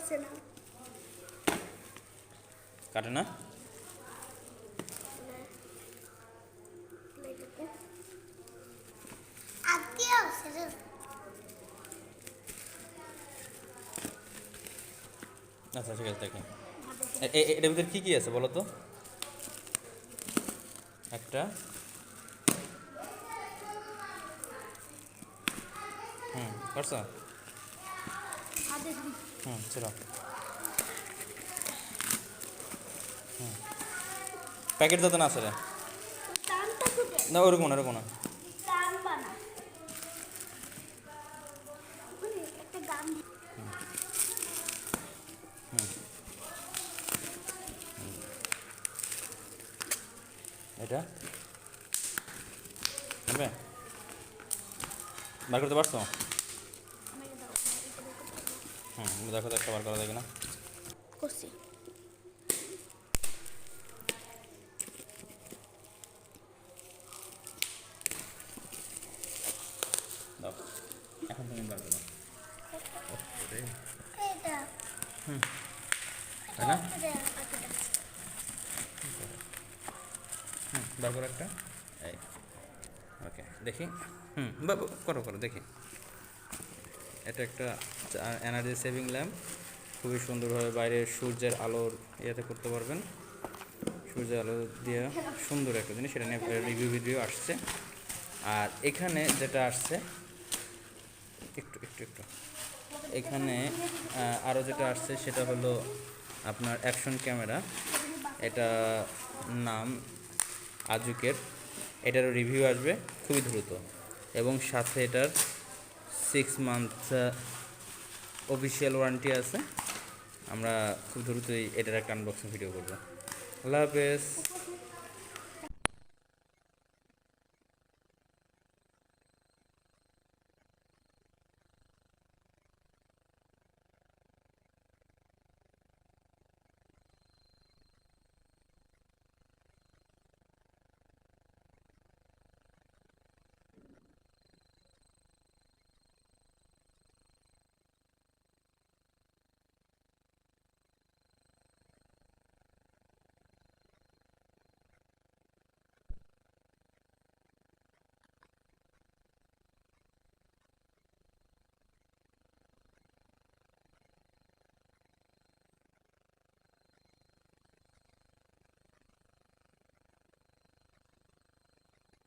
কাটতেছে না। কাটে না? আচ্ছা ঠিক আছে দেখি। এটার ভিতরে কী কী আছে বলো তো? একটা পারছো? চলো। প্যাকেট যত না আছে রে, না ওরকম না, ওরকম না। এটা হবে? বার করতে পারছো? দেখো তো একটা বার করা যায় কিনা। করছি। দাও, এখন তুমি বার করো। তাই না? বার করো একটা। এই ওকে দেখি। করো করো দেখি। এটা একটা এনার্জি সেভিং ল্যাম্প, খুবই সুন্দরভাবে বাইরের সূর্যের আলোর ইয়েতে করতে পারবেন। সূর্যের আলো দিয়ে সুন্দর একটা জিনিস, সেটা নিয়ে রিভিউ ভিডিও আসছে। আর এখানে যেটা আসছে একটু একটু একটু এখানে আরও যেটা আসছে সেটা হলো আপনার অ্যাকশন ক্যামেরা। এটা নাম আজুকের। এটারও রিভিউ আসবে খুবই দ্রুত, এবং সাথে এটার 6 মান্থ অফিসিয়াল ওয়ারেন্টি আছে। আমরা খুব দ্রুতই এটার একটা আনবক্সিং ভিডিও করবো। আল্লাহ হাফেজ।